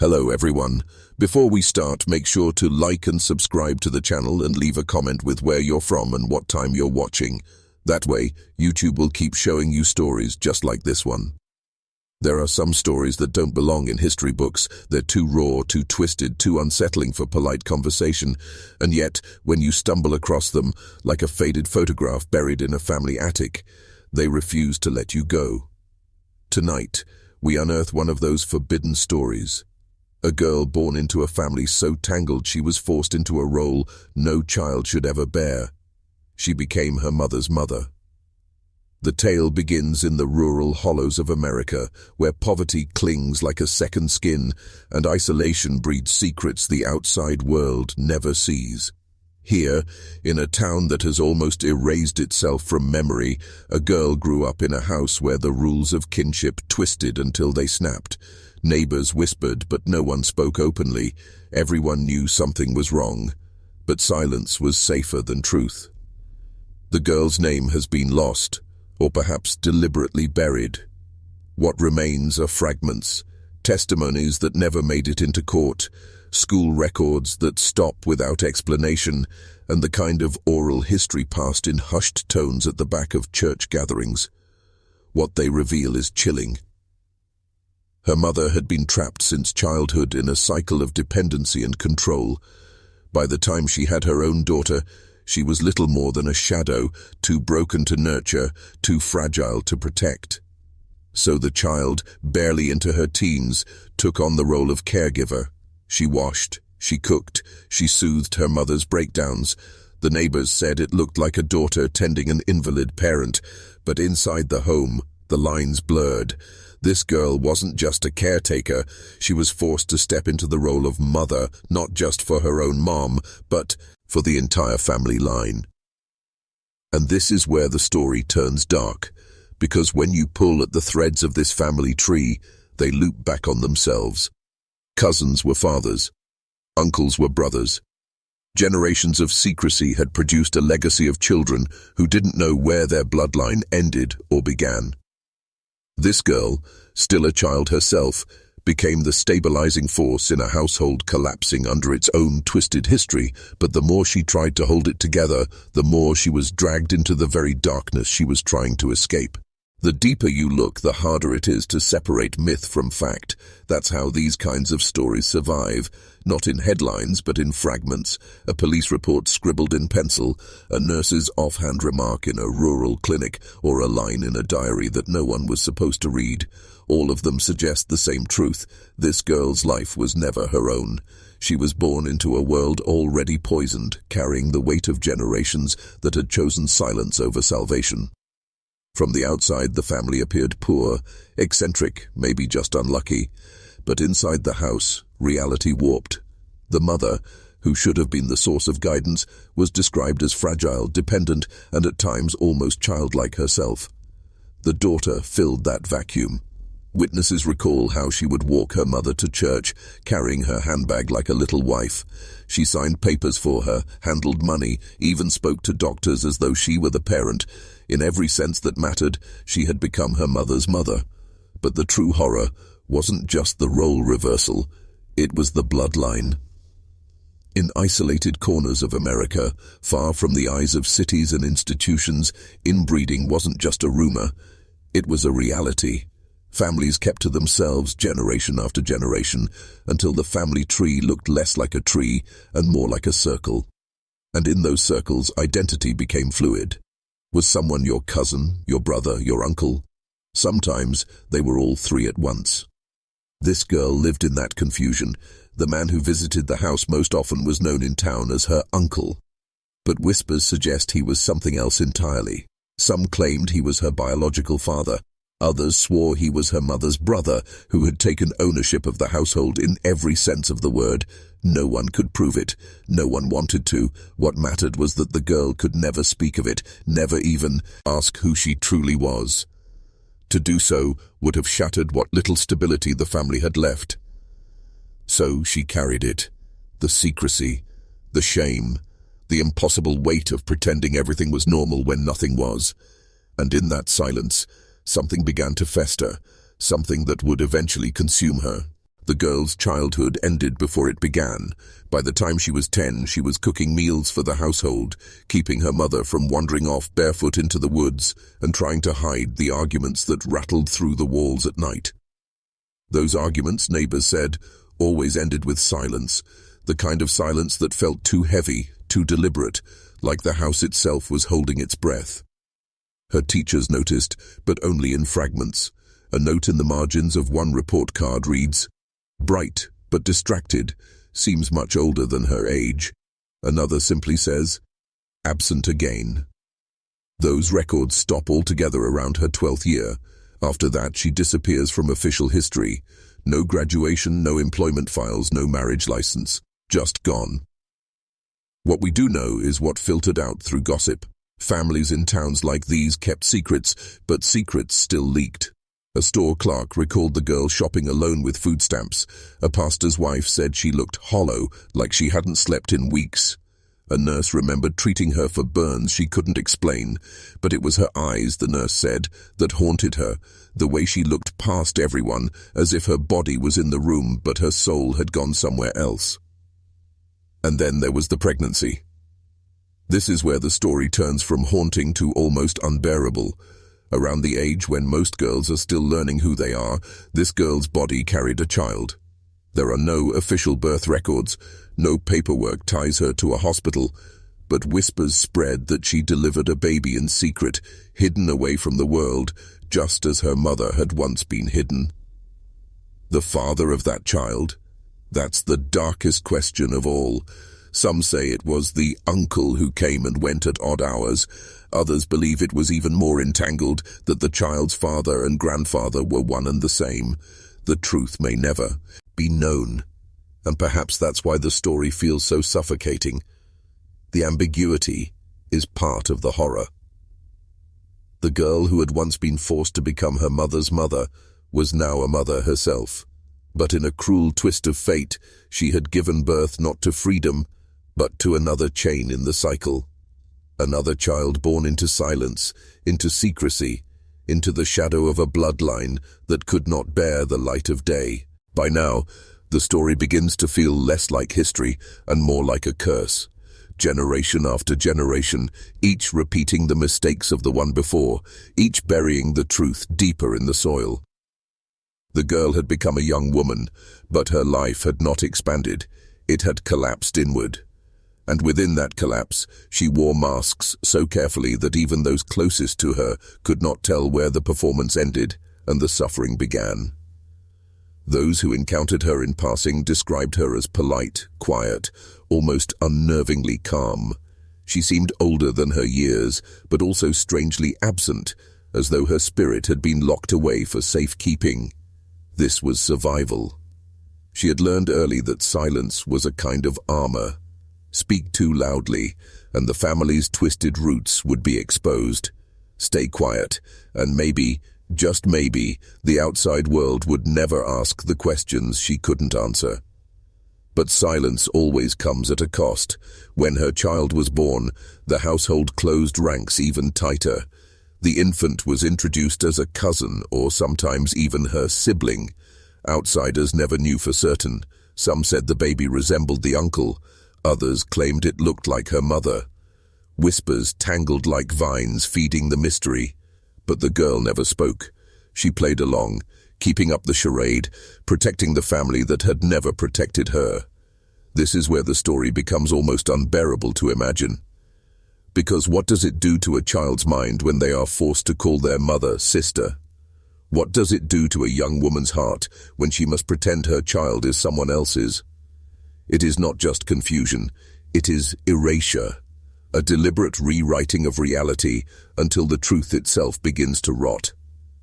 Hello everyone. Before we start, make sure to like and subscribe to the channel and leave a comment with where you're from and what time you're watching. That way, YouTube will keep showing you stories just like this one. There are some stories that don't belong in history books. They're too raw, too twisted, too unsettling for polite conversation. And yet, when you stumble across them, like a faded photograph buried in a family attic, they refuse to let you go. Tonight, we unearth one of those forbidden stories. A girl born into a family so tangled she was forced into a role no child should ever bear. She became her mother's mother. The tale begins in the rural hollows of America, where poverty clings like a second skin and isolation breeds secrets the outside world never sees. Here, in a town that has almost erased itself from memory, a girl grew up in a house where the rules of kinship twisted until they snapped. Neighbors whispered, but no one spoke openly. Everyone knew something was wrong, but silence was safer than truth. The girl's name has been lost, or perhaps deliberately buried. What remains are fragments, testimonies that never made it into court, school records that stop without explanation, and the kind of oral history passed in hushed tones at the back of church gatherings. What they reveal is chilling. Her mother had been trapped since childhood in a cycle of dependency and control. By the time she had her own daughter, she was little more than a shadow, too broken to nurture, too fragile to protect. So the child, barely into her teens, took on the role of caregiver. She washed, she cooked, she soothed her mother's breakdowns. The neighbors said it looked like a daughter tending an invalid parent, but inside the home, the lines blurred. This girl wasn't just a caretaker, she was forced to step into the role of mother, not just for her own mom, but for the entire family line. And this is where the story turns dark, because when you pull at the threads of this family tree, they loop back on themselves. Cousins were fathers, uncles were brothers. Generations of secrecy had produced a legacy of children who didn't know where their bloodline ended or began. This girl, still a child herself, became the stabilizing force in a household collapsing under its own twisted history, but the more she tried to hold it together, the more she was dragged into the very darkness she was trying to escape. The deeper you look, the harder it is to separate myth from fact. That's how these kinds of stories survive, not in headlines but in fragments, a police report scribbled in pencil, a nurse's offhand remark in a rural clinic, or a line in a diary that no one was supposed to read. All of them suggest the same truth. This girl's life was never her own. She was born into a world already poisoned, carrying the weight of generations that had chosen silence over salvation. From the outside, the family appeared poor, eccentric, maybe just unlucky. But inside the house, reality warped. The mother, who should have been the source of guidance, was described as fragile, dependent, and at times almost childlike herself. The daughter filled that vacuum. Witnesses recall how she would walk her mother to church, carrying her handbag like a little wife. She signed papers for her, handled money, even spoke to doctors as though she were the parent. In every sense that mattered, she had become her mother's mother. But the true horror wasn't just the role reversal, it was the bloodline. In isolated corners of America, far from the eyes of cities and institutions, inbreeding wasn't just a rumor, it was a reality. Families kept to themselves generation after generation, until the family tree looked less like a tree and more like a circle. And in those circles, identity became fluid. Was someone your cousin, your brother, your uncle? Sometimes they were all three at once. This girl lived in that confusion. The man who visited the house most often was known in town as her uncle. But whispers suggest he was something else entirely. Some claimed he was her biological father. Others swore he was her mother's brother, who had taken ownership of the household in every sense of the word. No one could prove it. No one wanted to. What mattered was that the girl could never speak of it, never even ask who she truly was. To do so would have shattered what little stability the family had left. So she carried it. The secrecy, the shame, the impossible weight of pretending everything was normal when nothing was. And in that silence, something began to fester, something that would eventually consume her. The girl's childhood ended before it began. By the time she was 10, she was cooking meals for the household, keeping her mother from wandering off barefoot into the woods and trying to hide the arguments that rattled through the walls at night. Those arguments, neighbors said, always ended with silence, the kind of silence that felt too heavy, too deliberate, like the house itself was holding its breath. Her teachers noticed, but only in fragments. A note in the margins of one report card reads, "Bright, but distracted, seems much older than her age." Another simply says, "Absent again." Those records stop altogether around her 12th year. After that, she disappears from official history. No graduation, no employment files, no marriage license. Just gone. What we do know is what filtered out through gossip. Families in towns like these kept secrets, but secrets still leaked. A store clerk recalled the girl shopping alone with food stamps. A pastor's wife said she looked hollow, like she hadn't slept in weeks. A nurse remembered treating her for burns she couldn't explain, but it was her eyes, the nurse said, that haunted her, the way she looked past everyone, as if her body was in the room but her soul had gone somewhere else. And then there was the pregnancy. This is where the story turns from haunting to almost unbearable. Around the age when most girls are still learning who they are, this girl's body carried a child. There are no official birth records, no paperwork ties her to a hospital, but whispers spread that she delivered a baby in secret, hidden away from the world, just as her mother had once been hidden. The father of that child? That's the darkest question of all. Some say it was the uncle who came and went at odd hours. Others believe it was even more entangled, that the child's father and grandfather were one and the same. The truth may never be known, and perhaps that's why the story feels so suffocating. The ambiguity is part of the horror. The girl who had once been forced to become her mother's mother was now a mother herself. But in a cruel twist of fate, she had given birth not to freedom, but to another chain in the cycle. Another child born into silence, into secrecy, into the shadow of a bloodline that could not bear the light of day. By now, the story begins to feel less like history and more like a curse. Generation after generation, each repeating the mistakes of the one before, each burying the truth deeper in the soil. The girl had become a young woman, but her life had not expanded. It had collapsed inward. And within that collapse, she wore masks so carefully that even those closest to her could not tell where the performance ended and the suffering began. Those who encountered her in passing described her as polite, quiet, almost unnervingly calm. She seemed older than her years, but also strangely absent, as though her spirit had been locked away for safekeeping. This was survival. She had learned early that silence was a kind of armor. Speak too loudly, and the family's twisted roots would be exposed. Stay quiet, and maybe, just maybe, the outside world would never ask the questions she couldn't answer. But silence always comes at a cost. When her child was born, the household closed ranks even tighter. The infant was introduced as a cousin or sometimes even her sibling. Outsiders never knew for certain. Some said the baby resembled the uncle. Others claimed it looked like her mother. Whispers tangled like vines, feeding the mystery. But the girl never spoke. She played along, keeping up the charade, protecting the family that had never protected her. This is where the story becomes almost unbearable to imagine. Because what does it do to a child's mind when they are forced to call their mother sister? What does it do to a young woman's heart when she must pretend her child is someone else's? It is not just confusion, it is erasure, a deliberate rewriting of reality until the truth itself begins to rot.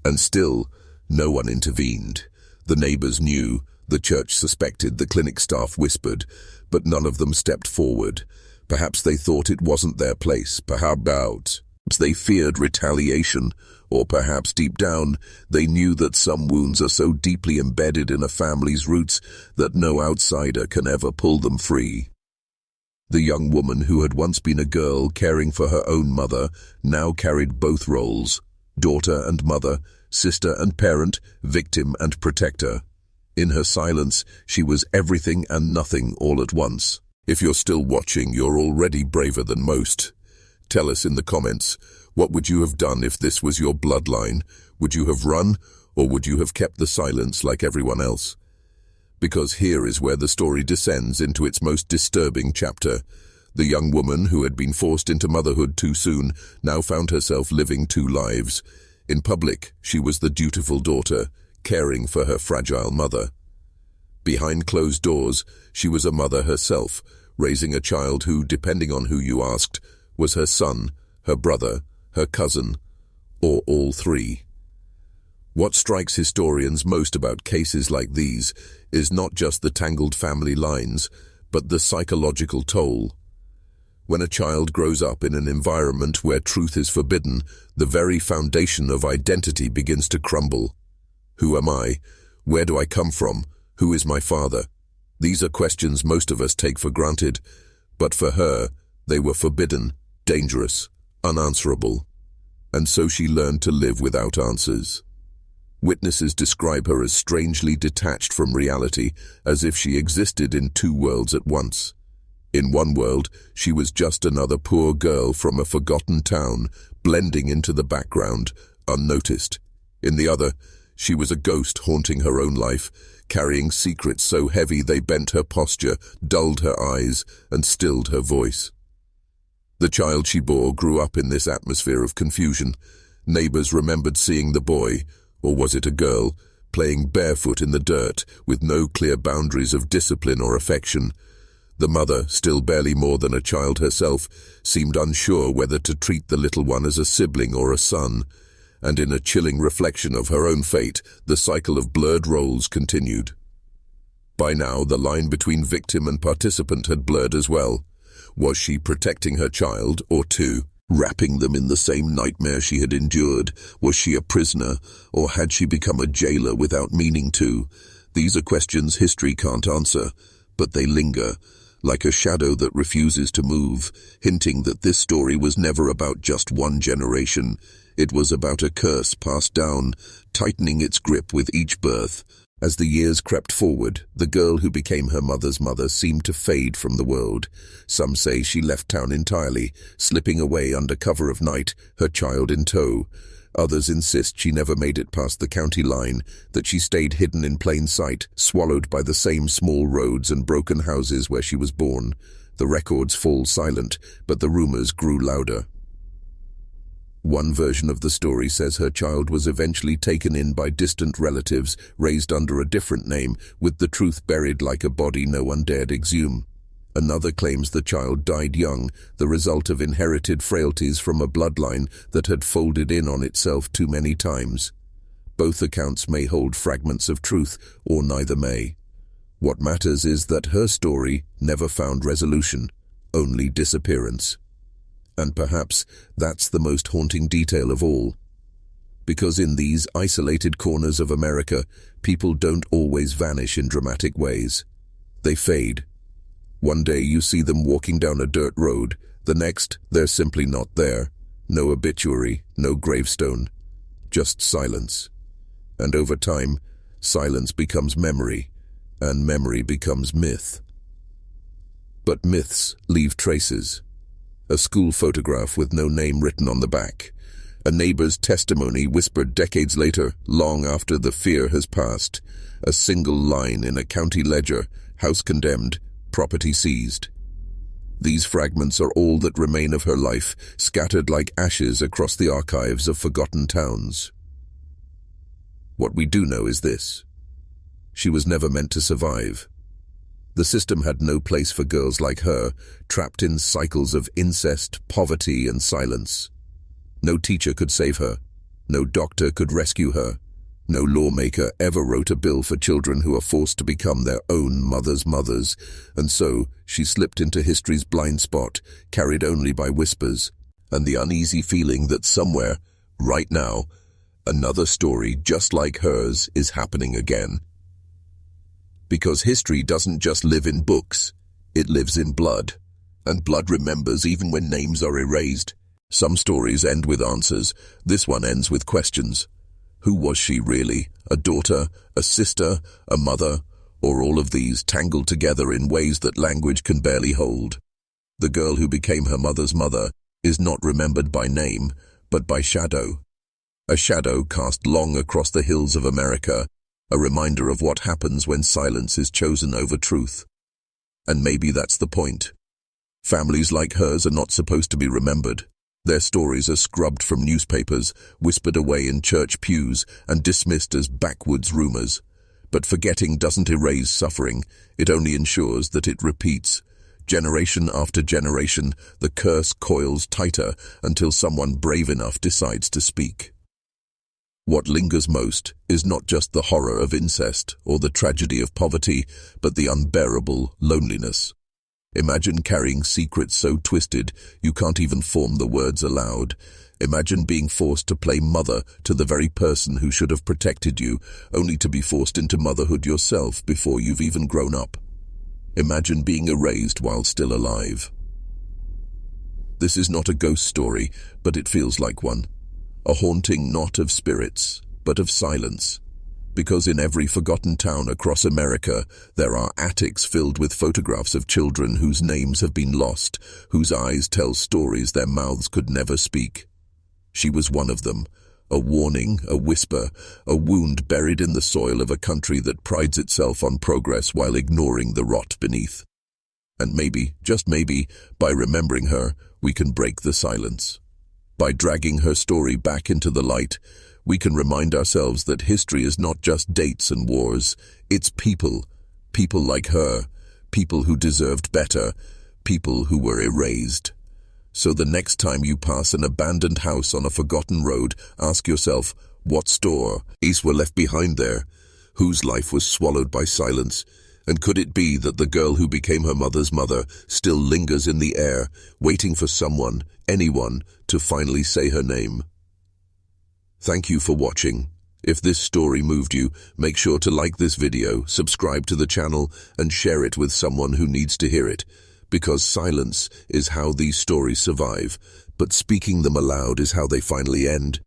And still, no one intervened. The neighbors knew, the church suspected, the clinic staff whispered, but none of them stepped forward. Perhaps they thought it wasn't their place, perhaps they feared retaliation, or perhaps deep down they knew that some wounds are so deeply embedded in a family's roots that no outsider can ever pull them free. The young woman who had once been a girl caring for her own mother now carried both roles, daughter and mother, sister and parent, victim and protector. In her silence, she was everything and nothing all at once. If you're still watching, you're already braver than most. Tell us in the comments, what would you have done if this was your bloodline? Would you have run, or would you have kept the silence like everyone else? Because here is where the story descends into its most disturbing chapter. The young woman who had been forced into motherhood too soon now found herself living two lives. In public, she was the dutiful daughter, caring for her fragile mother. Behind closed doors, she was a mother herself, raising a child who, depending on who you asked, was her son, her brother, her cousin, or all three. What strikes historians most about cases like these is not just the tangled family lines, but the psychological toll. When a child grows up in an environment where truth is forbidden, the very foundation of identity begins to crumble. Who am I? Where do I come from? Who is my father? These are questions most of us take for granted, but for her, they were forbidden, dangerous, unanswerable. And so she learned to live without answers. Witnesses describe her as strangely detached from reality, as if she existed in two worlds at once. In one world, she was just another poor girl from a forgotten town, blending into the background, unnoticed. In the other, she was a ghost haunting her own life, carrying secrets so heavy they bent her posture, dulled her eyes, and stilled her voice. The child she bore grew up in this atmosphere of confusion. Neighbors remembered seeing the boy, or was it a girl, playing barefoot in the dirt, with no clear boundaries of discipline or affection. The mother, still barely more than a child herself, seemed unsure whether to treat the little one as a sibling or a son. And in a chilling reflection of her own fate, the cycle of blurred roles continued. By now, the line between victim and participant had blurred as well. Was she protecting her child, or two, wrapping them in the same nightmare she had endured? Was she a prisoner, or had she become a jailer without meaning to? These are questions history can't answer, but they linger, like a shadow that refuses to move, hinting that this story was never about just one generation. It was about a curse passed down, tightening its grip with each birth. As the years crept forward, the girl who became her mother's mother seemed to fade from the world. Some say she left town entirely, slipping away under cover of night, her child in tow. Others insist she never made it past the county line, that she stayed hidden in plain sight, swallowed by the same small roads and broken houses where she was born. The records fall silent, but the rumors grew louder. One version of the story says her child was eventually taken in by distant relatives, raised under a different name, with the truth buried like a body no one dared exhume. Another claims the child died young, the result of inherited frailties from a bloodline that had folded in on itself too many times. Both accounts may hold fragments of truth, or neither may. What matters is that her story never found resolution, only disappearance. And perhaps that's the most haunting detail of all. Because in these isolated corners of America, people don't always vanish in dramatic ways. They fade. One day you see them walking down a dirt road, the next they're simply not there. No obituary, no gravestone, just silence. And over time, silence becomes memory, and memory becomes myth. But myths leave traces. A school photograph with no name written on the back. A neighbor's testimony whispered decades later, long after the fear has passed. A single line in a county ledger, house condemned, property seized. These fragments are all that remain of her life, scattered like ashes across the archives of forgotten towns. What we do know is this: she was never meant to survive. The system had no place for girls like her, trapped in cycles of incest, poverty, and silence. No teacher could save her. No doctor could rescue her. No lawmaker ever wrote a bill for children who are forced to become their own mothers' mothers, and so she slipped into history's blind spot, carried only by whispers, and the uneasy feeling that somewhere, right now, another story just like hers is happening again. Because history doesn't just live in books, it lives in blood. And blood remembers even when names are erased. Some stories end with answers, this one ends with questions. Who was she really? A daughter, a sister, a mother, or all of these tangled together in ways that language can barely hold? The girl who became her mother's mother is not remembered by name, but by shadow. A shadow cast long across the hills of America, a reminder of what happens when silence is chosen over truth. And maybe that's the point. Families like hers are not supposed to be remembered. Their stories are scrubbed from newspapers, whispered away in church pews, and dismissed as backwoods rumors. But forgetting doesn't erase suffering, it only ensures that it repeats. Generation after generation, the curse coils tighter until someone brave enough decides to speak. What lingers most is not just the horror of incest or the tragedy of poverty, but the unbearable loneliness. Imagine carrying secrets so twisted you can't even form the words aloud. Imagine being forced to play mother to the very person who should have protected you, only to be forced into motherhood yourself before you've even grown up. Imagine being erased while still alive. This is not a ghost story, but it feels like one. A haunting not of spirits, but of silence. Because in every forgotten town across America, there are attics filled with photographs of children whose names have been lost, whose eyes tell stories their mouths could never speak. She was one of them. A warning, a whisper, a wound buried in the soil of a country that prides itself on progress while ignoring the rot beneath. And maybe, just maybe, by remembering her, we can break the silence. By dragging her story back into the light, we can remind ourselves that history is not just dates and wars, it's people. People like her, people who deserved better, people who were erased. So the next time you pass an abandoned house on a forgotten road, ask yourself, what stories were left behind there? Whose life was swallowed by silence? And could it be that the girl who became her mother's mother still lingers in the air, waiting for someone, anyone, to finally say her name? Thank you for watching. If this story moved you, make sure to like this video, subscribe to the channel, and share it with someone who needs to hear it. Because silence is how these stories survive, but speaking them aloud is how they finally end.